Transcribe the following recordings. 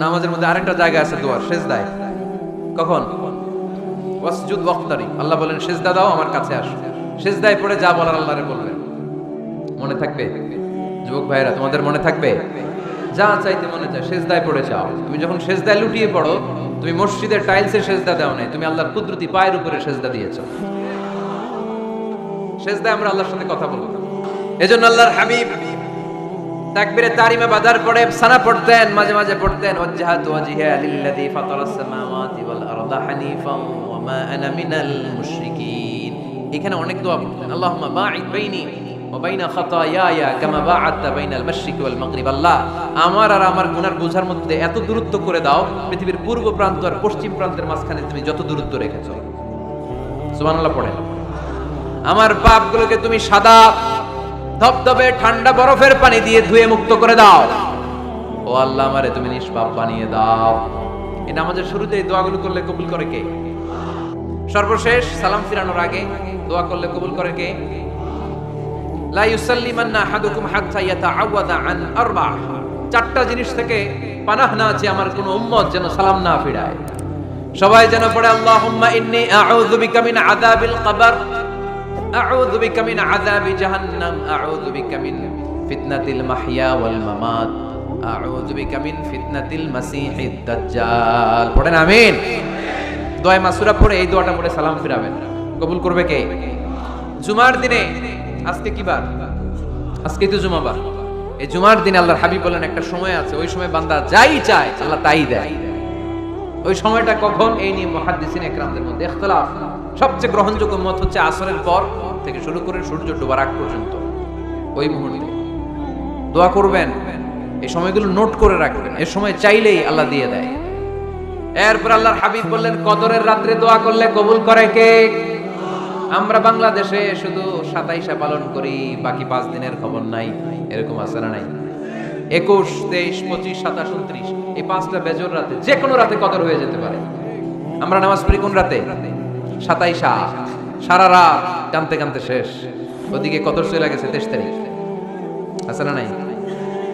নামাজের মধ্যে আরেকটা জায়গা আছে দোয়ার, সেজদায়। কখন? ওয়াসজুদ ওয়াক্তারি, আল্লাহ বলেন সেজদা দাও, আমার কাছে আসো। সেজদায় পড়ে যা বলার আল্লাহরে বলবেন। মনে থাকবে যুবক ভাইরা, তোমাদের মনে থাকবে? যা চাইতে মনে চায় সেজদায় পড়ে চাও। তুমি যখন সেজদায় লুটিয়ে পড়ো, তুমি মসজিদের টাইলসে সেজদা দাও নাই, তুমি আল্লাহর কুদরতি পায়ের উপরে সেজদা দিয়েছো। সেজদায় আমরা আল্লাহর সাথে কথা বলবো। এজন্য আল্লাহর হাবিব তাকবীরে তাহরিমা বাজার পড়ে সানা পড়তেন, মাঝে মাঝে পড়তেন ওয়াজহাতু ওয়াজহিয়া লিল্লাযী ফাতারাস সামাওয়াতি ওয়াল আরদা হানিফান ওয়া মা আনা মিনাল মুশরিকিন। এখানে অনেক দোয়া পড়তেন। আল্লাহুম্মা বাঈদ বাইনি ওয়া বাইনা খাতায়ায়া কামা বাআদতা বাইনাল মাশরিকি ওয়াল মাগরিব। আল্লাহ, আমার আর আমার গুনার বোঝার মধ্যে এত দূরত্ব করে দাও, পৃথিবীর পূর্ব প্রান্ত আর পশ্চিম প্রান্তের মাঝখানে তুমি যত দূরত্ব রেখেছো। সুবহানাল্লাহ পড়েন। আমার পাপগুলোকে তুমি সাদা ধবধবে ঠান্ডা বরফের পানি দিয়ে ধুয়ে মুক্ত করে দাও। ও আল্লাহ, আমারে তুমি নিষ্পাপ বানিয়ে দাও। এই নামাজের শুরুতে এই দোয়াগুলো করলে কবুল করে কে? সর্বশেষ সালাম ফিরানোর আগে দোয়া করলে কবুল করে কে? লা ইউসাল্লিমান্না আহাদুকুম হাত্তা ইয়াতাআওয়াদা আন আরবা। চারটা জিনিস থেকে পানাহ না আছে আমার কোন উম্মত যেন সালাম না ফিরায়। সবাই যেন পড়ে আল্লাহুম্মা ইন্নী আউযু বিকা মিন আযাবিল কবর, আউযু বিকা মিন আযাবি জাহান্নাম, আউযু বিকা মিন ফিতনাতিল মাহইয়া ওয়াল মামাত, আউযু বিকা মিন ফিতনাতিল মাসিহিদ দাজ্জাল। পড়েন আমিন। দোয়া মাসুরা পড়ে এই দোয়াটা পড়ে সালাম ফিরাবেন। কবুল করবে কে? জুমার দিনে, আজকে কি বার? আজকে তো জুমাবার। এই জুমার দিনে আল্লাহর হাবিব বলেন একটা সময় আছে, ওই সময় বান্দা যাই চায় আল্লাহ তাই দেয়। ওই সময়টা কখন? এই নিয়ে মুহাদ্দিসিন ইকরামদের মধ্যে ইখতিলাফ। সবচেয়ে গ্রহণযোগ্য মত হচ্ছে আসরের পর থেকে শুরু করে সূর্য ডোবার আগ পর্যন্ত ওই মুহূর্তে দোয়া করবেন। এই সময়গুলো নোট করে রাখবেন, এই সময় চাইলেই আল্লাহ দিয়ে দেয়। এরপর আল্লাহর হাবিব বললেন কদরের রাত্রে দোয়া করলে কবুল করে কে? আমরা বাংলাদেশে শুধু 27 পালন করি, বাকি 5 দিনের খবর নাই। এরকম আছে না নাই? 21, 23, 25, 27, 29 এই 5টা বেজর রাতে, যে কোনো রাতে কদর হয়ে যেতে পারে। আমরা নামাজ পড়ি কোন রাতে? 27। সারা রাত কানতে কানতে শেষ, ওদিকে কদর চলে গেছে 23 তারিখ। আছে না নাই?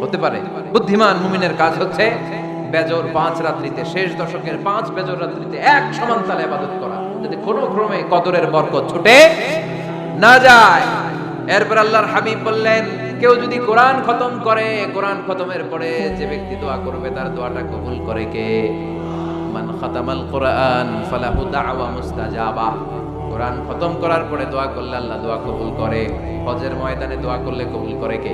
হতে পারে। বুদ্ধিমান মুমিনের কাজ হচ্ছে বেজর 5 রাত্রিতে, শেষ দশকের 5 বেজর রাত্রিতে এক সমান তালে ইবাদত করা, যাতে কোনো ক্রমে কদরের বরকত ছুটে না যায়। এরপর আল্লাহর হাবিব বললেন কেউ যদি কোরআন খতম করে, কোরআন খতমের পরে যে ব্যক্তি দোয়া করবে তার দোয়াটা কবুল করে কে? মান খাতামাল কোরআন ফালাহু দাওয়া মুস্তাজাবা। কোরআন খতম করার পরে দোয়া করলে আল্লাহ দোয়া কবুল করে। হজের ময়দানে দোয়া করলে কবুল করে কে?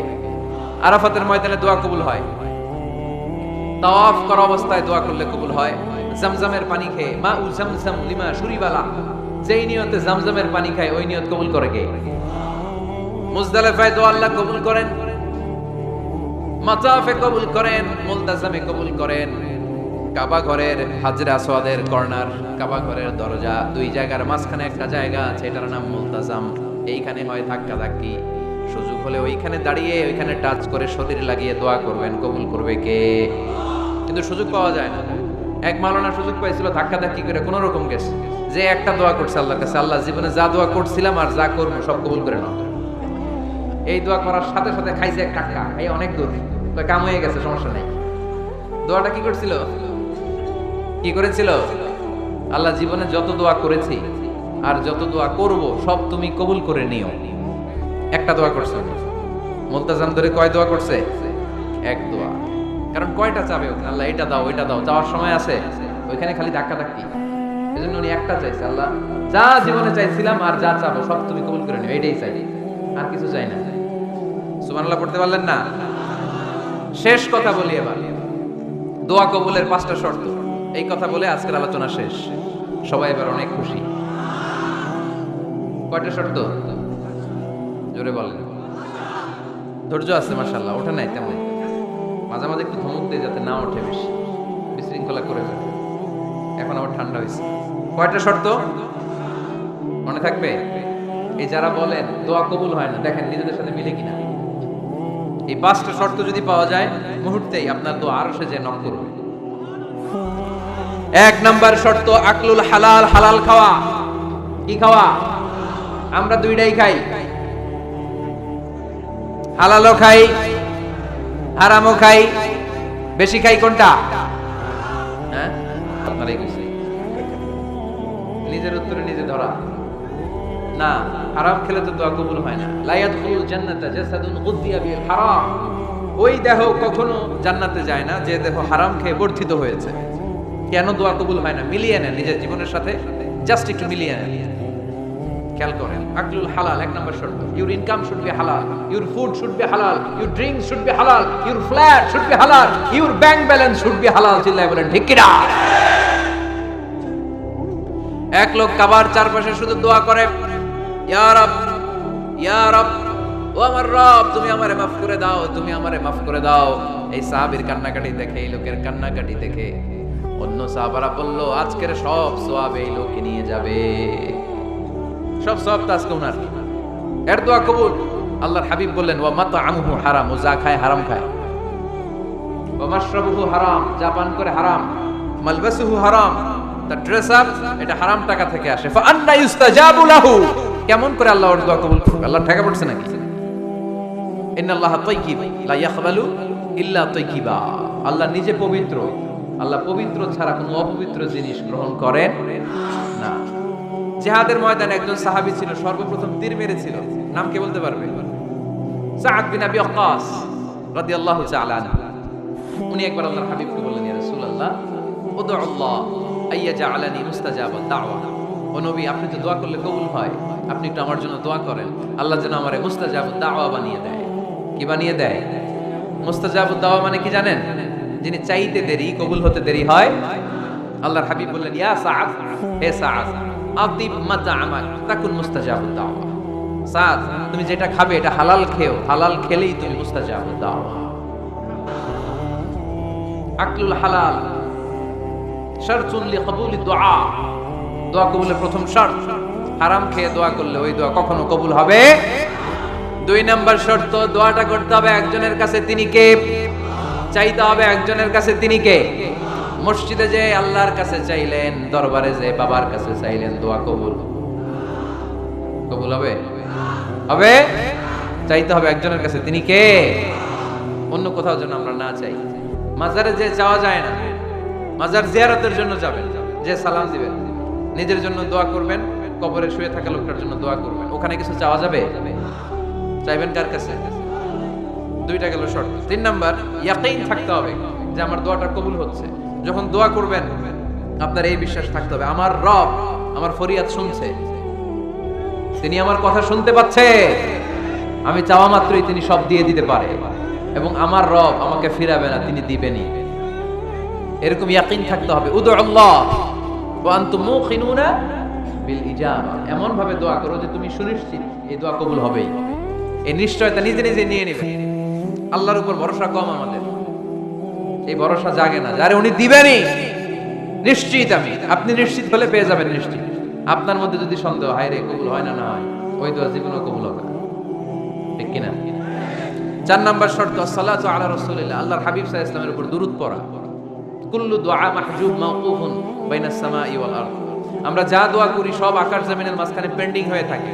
আরাফাতের ময়দানে দোয়া কবুল হয়। তাওয়াফ করা অবস্থায় দোয়া করলে কবুল হয়। জামজামের পানি খেয়ে মা উ জামজাম লিমা শুরিবালা, যেই নিয়তে জামজামের পানি খায় ওই নিয়ত কবুল করে কে? মুজদালিফায় দোয়া আল্লাহ কবুল করেন, মাতাফে কবুল করেন, মুলতাজামে কবুল করেন। কাবা ঘরের হাজরে আসওয়াদের কর্নার, কাবা ঘরের দরজা, দুই জায়গার মাঝখানে একটা জায়গা আছে, এটার নাম মুলতাজাম। এইখানে হয় ধাক্কা ধাক্কি, সুযোগ হলে ওইখানে দাঁড়িয়ে ওইখানে টাচ করে শরীর লাগিয়ে দোয়া করবেন, কবুল করবে কে? কিন্তু সুযোগ পাওয়া যায় না। এক মাওলানা সুযোগ পাইছিল, ধাক্কা ধাক্কি করে কোন রকম গেছে, যে একটা দোয়া করছে আল্লাহর কাছে, আল্লাহ জীবনে যা দোয়া করছিলাম আর যা করবো সব কবুল করে নাও। এই দোয়া করার সাথে সাথে খাইছে এক টাকা, এই অনেক দূর, তো কাম হয়ে গেছে, সমস্যা নেই। দোয়াটা কি করছিল? কি করেছিল? আল্লাহ জীবনে যত দোয়া করেছি আর যত দোয়া করব সব তুমি কবুল করে নিও। একটা দোয়া করছে, মুলতাজাম ধরে কয় দোয়া করছে? এক দোয়া। কারণ কয়টা চাবে আল্লাহ, এটা দাও ওইটা দাও, চাওয়ার সময় আছে, ওইখানে খালি ধাক্কা ধাক্কি। এজন্য উনি একটা চাইছে, আল্লাহ যা জীবনে চাইছিলাম আর যা চাবো সব তুমি কবুল করে নিও, এইটাই চাই, আর কিছু চাই না। সুবহানাল্লাহ পড়তে পারলেন না? শেষ কথা বলি এবার, দোয়া কবুলের 5টা শর্ত। এই কথা বলে আজকের আলোচনা শেষ। সবাই এবার অনেক খুশি। কয়টা শর্ত? জোরে বলেন। ধৈর্য আছে মাশাআল্লাহ, ওঠে নাই তেমন, মাঝে মাঝে একটু ধমক দিয়ে যাতে না ওঠে, বেশি বিশৃঙ্খলা করে ফেলে। এখন আবার ঠান্ডা হয়েছে। কয়টা শর্ত মনে থাকবে? এই যারা বলেন দোয়া কবুল হয় না, দেখেন নিজেদের সাথে মিলে কিনা। এই 5টা শর্ত যদি পাওয়া যায়, মুহূর্তেই আপনার দোয়া আরশে যে নক করবে। 1 নাম্বার শর্ত আকলুল হালাল, হালাল খাওয়া। কি খাওয়া? আমরা দুইটাই খাই, হালালও খাই হারামও খাই। বেশি খাই কোনটা? আপনারাই কইছেন। নিজের উত্তরে নিজে ধরা না, হারাম খেলে তো দোয়া কবুল হয় না। লা ইয়াদখুলুল জান্নাতা জাসাদুন গুযিয়া বিল হারাম, ওই দেহ কখনো জান্নাতে যায় না যে দেহ হারাম খেয়ে বর্ধিত হয়েছে। কেন দোয়া কবুল হয় না? মিলিয়ে নেন নিজের জীবনের সাথে, জাস্ট একটু মিলিয়ে নেন, খেয়াল করেন। আকলুল হালাল এক নম্বর শর্ত। ইউর ইনকাম শুড বি হালাল, ইউর ফুড শুড বি হালাল, ইউর ড্রিঙ্কস শুড বি হালাল, ইউর ফ্ল্যাট শুড বি হালাল, your bank balance should be হালাল। চিল্লায় বলেন ঠিক কিনা? এক লোক কাবার চারপাশে শুধু দোয়া করে, ইয়া রব, ইয়া রব, ও আমার রব, তুমি আমারে মাফ করে দাও, তুমি আমারে মাফ করে দাও। এই সাহাবীর কান্নাকাটি দেখে, এই লোকের কান্নাকাটি দেখে অন্য সাহাবারা বলল, আজকের সব সওয়াব এই লোকে নিয়ে যাবে, সব সওয়াব তো আজকে উনার। এর দোয়া কবুল। আল্লাহর হাবিব বললেন, ওয়া মাতআমুহু হারাম, ও যা খায় হারাম খায়। ওয়া মাশরাবুহু হারাম, যা পান করে হারাম। মালবাসুহু হারাম, তার ড্রেস আপ এটা হারাম টাকা থেকে আসে। ফা আন্না ইউস্তাজাবু লাহু, কেমন করে আল্লাহ ওর দোয়া কবুল করবে? আল্লাহ ঠেকা পড়ছে নাকি? ইন্নাল্লাহা তাইয়্যিব লা ইয়াকবালু ইল্লা তাইয়্যিবা, আল্লাহ নিজে পবিত্র, আল্লাহ পবিত্র ছাড়া কোনো অপবিত্র জিনিস গ্রহণ করেন না। জিহাদের ময়দানে একজন সাহাবী ছিল, সর্বপ্রথম তীর মেরেছিল, নাম কে বলতে পারবে? সাআদ বিন আবি ওয়াক্কাস রাদিয়াল্লাহু তাআলা আনহু। উনি একবার আল্লাহর হাবিবকে বললেন, ইয়া রাসূলুল্লাহ, উদউ আল্লাহ আইয়াজআলানি মুস্তাজাবাদ দাওয়া। ও নবী, আপনি তো দোয়া করলে কবুল হয়, আপনি একটু আমার জন্য দোয়া করেন, আল্লাহ যেন আমারে মুস্তাজাবাদ দাওয়া বানিয়ে দেয়। কি বানিয়ে দেয়? মুস্তাজাবাদ দাওয়া মানে কি জানেন? যিনি চাইতে দেরি, কবুল হতে দেরি হয়। আল্লাহর হাবিব বললেন, ইয়া সাআদ, হে সাআদ, আতিব মাতআমাক তাকুন মুস্তাজাবাদ দাওয়া। সাআদ, তুমি যেটা খাবে এটা হালাল খেও, হালাল খেলেই তুমি মুস্তাজাবাদ দাওয়া। আকলুল হালাল শারতুন লিকবুলিদ দুআ, দোয়া কবুলের প্রথম শর্ত। হারাম খেয়ে দোয়া করলে ওই দোয়া কখনো কবুল হবে। দুই নাম্বার শর্ত, দোয়াটা করতে হবে একজনের কাছে, তিনি কে? চাইতে হবে একজনের কাছে, তিনি কে? মসজিদে যে আল্লাহর কাছে চাইলেন, দরবারে যে বাবার কাছে চাইলেন, দোয়া কবুল কবুল হবে? হবে। চাইতে হবে একজনের কাছে, তিনি কে? অন্য কোথাও যেন আমরা না চাই। মাজারে যে যাওয়া যায় না, মাজার জিয়ারতের জন্য যাবেন, যে সালাম দিবেন, নিজের জন্য দোয়া করবেন, কবরে শুয়ে থাকা লোকটার জন্য দোয়া করবেন, ওখানে কিছু চাওয়া যাবে? চাইবেন কার কাছে? দুইটা গেল শর্ত। তিন নাম্বার, ইয়াকিন থাকতে হবে যে আমার দোয়াটা কবুল হচ্ছে। যখন দোয়া করবেন আপনার এই বিশ্বাস থাকতে হবে, আমার রব আমার ফরিয়াদ শুনছে, তিনি আমার কথা শুনতে পাচ্ছে, আমি চাওয়া মাত্রই তিনি সব দিয়ে দিতে পারে, এবং আমার রব আমাকে ফিরাবে না, তিনি দিবেনই। এরকম ইয়াকিন থাকতে হবে। উদু আল্লাহ ওয়া আনতুম মুকিনুনা বিল ইজাবা, এমন ভাবে দোয়া করো যে তুমি সুনিশ্চিত এই দোয়া কবুল হবেই। এই নিশ্চয়তা নিজে নিজে নিয়ে নেবে। আল্লাহর উপর ভরসা কম আমাদের, এই ভরসা জাগে না, যারে উনি দিবেনই নিশ্চিত আমি। আপনি নিশ্চিত হলে পেয়ে যাবেন নিশ্চিত। আপনার মধ্যে যদি সন্দেহ হয় রে কবুল হয় না, না হয়, ওই দোয়া জীবনও কবুল হবে না, ঠিক কিনা? চার নাম্বার শর্ত, সালাতু আলা রাসূলিল্লাহ, আল্লাহর হাবিব সাল্লাল্লাহু আলাইহি ওয়াসাল্লামের উপর দুরূদ পড়া। কুল্লু দুআ মাহজুব মাওকুফুন বাইনাস সামাই ওয়াল আরদ, আমরা যা দোয়া করি সব আকাশ জমিনের মাঝখানে পেন্ডিং হয়ে থাকে।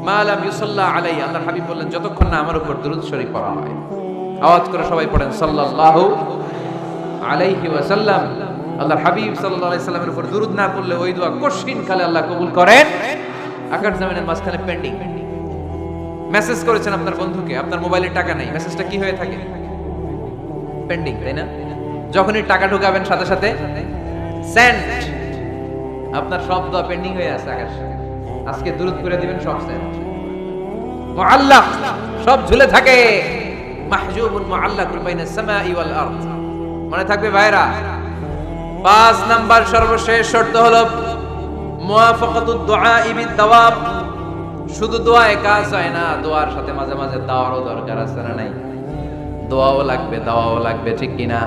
মা লাম ইউসাল্লা আলাইহি, আল্লাহর হাবিব বললেন যতক্ষণ না আমার উপর দুরূদ শরীফ পড়া হয়। আওয়াজ করে সবাই পড়েন সাল্লাল্লাহু আলাইহি ওয়াসাল্লাম। আল্লাহর হাবিব সাল্লাল্লাহু আলাইহি সাল্লামের উপর দুরূদ না পড়লে ওই দোয়া কঠিন কালে আল্লাহ কবুল করেন। আকাশ জমিনের মাঝখানে পেন্ডিং। মেসেজ করেছেন আপনার বন্ধুকে, আপনার মোবাইলে টাকা নেই, মেসেজটা কি হয়ে থাকে? পেন্ডিং, তাই না? যখনই টাকা ঢুকাবেন সাথে সাথে সেন্ড, আপনার সব দোয়া পেন্ডিং হয়ে আছে আকাশে। আজকে দুরূদ করে দিবেন, সব সেন্ড। মুআল্লাক, সব ঝুলে থাকে। মাহজুবুন মুআল্লাকুন বাইনাস সামাই ওয়াল আরদ, মনে থাকবে ভাইরা। 5 নাম্বার সর্বশেষ শর্ত হলো মুওয়াফাকাতুদ দুআ বিদ দাওয়াব, শুধু দোয়ায় কাজ হয় না, দোয়ার সাথে মাঝে মাঝে দাওয়ারও দরকার আছে না নাই? দোয়াও লাগবে, দাওয়াও লাগবে, ঠিক কিনা?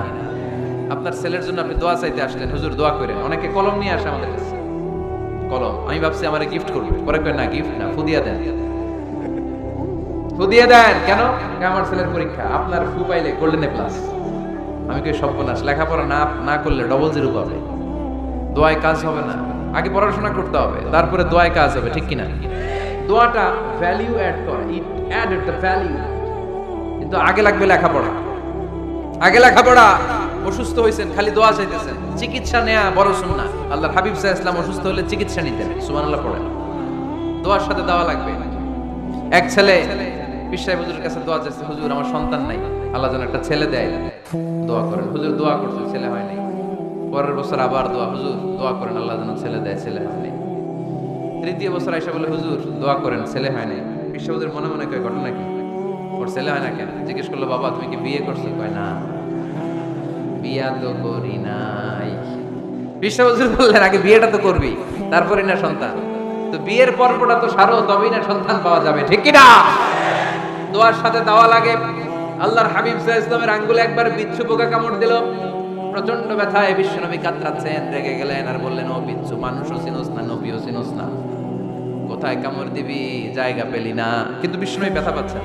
আপনার ছেলের জন্য আপনি দোয়া চাইতে আসলেন, হুজুর দোয়া করেন। অনেকে কলম নিয়ে আসে আমাদের কাছে, কলম। আমি ভাবছি আমারে গিফট করবে, পরে কই না, গিফট না, ফুদিয়া দেন। ফুদিয়া দেন কেন? আমার ছেলের পরীক্ষা, আপনার ফু পাইলে গোল্ডেন এ প্লাস। আমি কই সর্বনাশ, লেখাপড়া না করলে ডবল জিরো পাবে, দোয়ায় কাজ হবে না। আগে পড়াশোনা করতে হবে, তারপরে দোয়ায় কাজ হবে, ঠিক কিনা? দোয়াটা ভ্যালু অ্যাড করে, ইট অ্যাডেড দ্য ভ্যালু। কিন্তু আগে লাগবে লেখাপড়া, আগে লেখাপড়া। অসুস্থ হয়েছেন খালি দোয়া চাইতেছেন, চিকিৎসা নেওয়া বড় সুন্নাহ। আল্লাহর হাবিব সাল্লাল্লাহু আলাইহি ওয়াসাল্লাম অসুস্থ হলে চিকিৎসা নিতেন, সুবহানাল্লাহ পড়েন। দোয়ার সাথে দাওয়া লাগবে। এক ছেলে পীর সাহেব হুজুরের কাছে দোয়া চাইছে, হুজুর আমার সন্তান নাই, আল্লাহ যেন একটা ছেলে দেয়, দোয়া করেন। হুজুর দোয়া করছে, ছেলে হয় নাই। পরের বছর আবার দোয়া, হুজুর দোয়া করেন আল্লাহ যেন ছেলে দেয়, ছেলে হয় নাই। তৃতীয় বছর আইসা বলে, হুজুর দোয়া করেন, ছেলে হয় নাই। পীর সাহেব হুজুর মনে মনে কয় ঘটনা কি, ওর ছেলে হয় না কেন? জিজ্ঞেস করলো, বাবা তুমি কি বিয়ে করছো? কয় না, বিয়া তো করি নাই। পীর সাহেব হুজুর বললেন, আগে বিয়েটা তো করবি, তারপরে না সন্তান। তো বিয়ের পর্বটা তো সারো, তবেই না সন্তান পাওয়া যাবে, ঠিক কি না? দোয়ার সাথে দাওয়া লাগে। আল্লাহর হাবিব সাল্লাল্লাহু আলাইহি ওয়াসাল্লামের আঙ্গুলে একবার বিচ্ছু পোকা কামড় দিল, প্রচন্ড ব্যথায় বিশ্বনবী কাতরাচ্ছেন, রেগে গেলেন আর বললেন, ও বিচ্ছু, মানুষও চিনোস না, নবীও চিনোস না, কোথায় কামড় দিবি, জায়গা পেলি না। কিন্তু বিশ্বনবী ব্যথা পাচ্ছেন।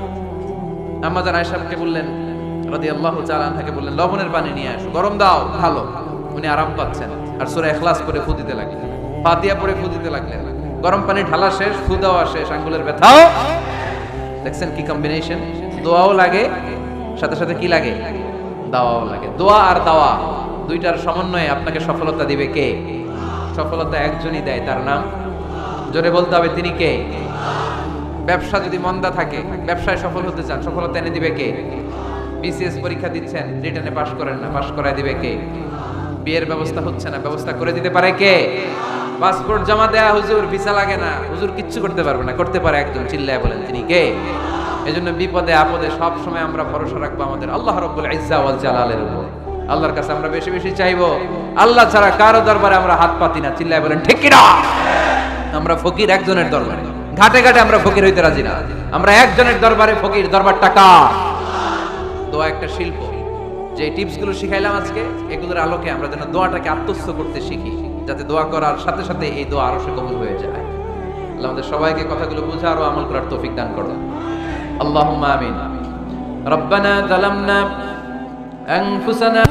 আম্মা জান আয়েশাকে বললেন রাদিয়াল্লাহু তাআলা আনহাকে বললেন, লবণের পানি নিয়ে আসো, গরম দাও, ভালো। উনি আরাম পাচ্ছেন আর সূরা ইখলাস পড়ে ফু দিতে লাগলেন, ফাতিহা পড়ে ফু দিতে লাগলেন। গরম পানি ঢালা শেষ, ফু দেওয়া শেষ, আঙ্গুলের ব্যথাও। দেখছেন কি কম্বিনেশন? দোয়াও লাগে, সাথে সাথে কি লাগে, দাওয়াও লাগে। দোয়া আর দাওয়া দুইটার সমন্বয়ে আপনাকে সফলতা দিবে কে? সফলতা একজনই দেয়, তার নাম জোরে বলতে হবে, তিনি কে? ব্যবসা যদি মন্দা থাকে, ব্যবসায় সফল হতে চান, সফলতা এনে দিবে কে? বিসিএস পরীক্ষা দিচ্ছেন, রিটেনে পাশ করেন না, পাশ করায় দিবে কে? বিয়ের ব্যবস্থা হচ্ছে না, ব্যবস্থা করে দিতে পারে কে? পাসপোর্ট জমা দেয়া, হুজুর ভিসা লাগে না, হুজুর কিচ্ছু করতে পারবে না, করতে পারে একজন, চিল্লায় বলেন তিনি কে? এজন্য বিপদে আপদে সব সময় আমরা ভরসা রাখবো আমাদের আল্লাহ রাব্বুল ইজ্জা ওয়াল জালালের উপর। আল্লাহর কাছে আমরা বেশি বেশি চাইবো, আল্লাহ ছাড়া কারো দরবারে আমরা হাত পাতি না, চিল্লায় বলেন ঠিক কি না? আমরা ফকির একজনের দরবারে, ঘাটে ঘাটে আমরা ফকির হইতে রাজি না, আমরা একজনের দরবারে ফকির। দরবারটা কার? দোয়া একটা শিল্প। যে টিপস গুলো শিখাইলাম আজকে, এগুলোর আলোকে আমরা যেন দোয়াটাকে আত্মস্থ করতে শিখি, যাতে দোয়া করার সাথে সাথে এই দোয়া আরো কবুল হয়ে যায়। আল্লাহ আমাদের সবাইকে কথাগুলো বুঝার ও আমল করার তৌফিক দান করুন। আল্লাহুম্মা আমিন। রব্বানা যালামনা আনফুসানা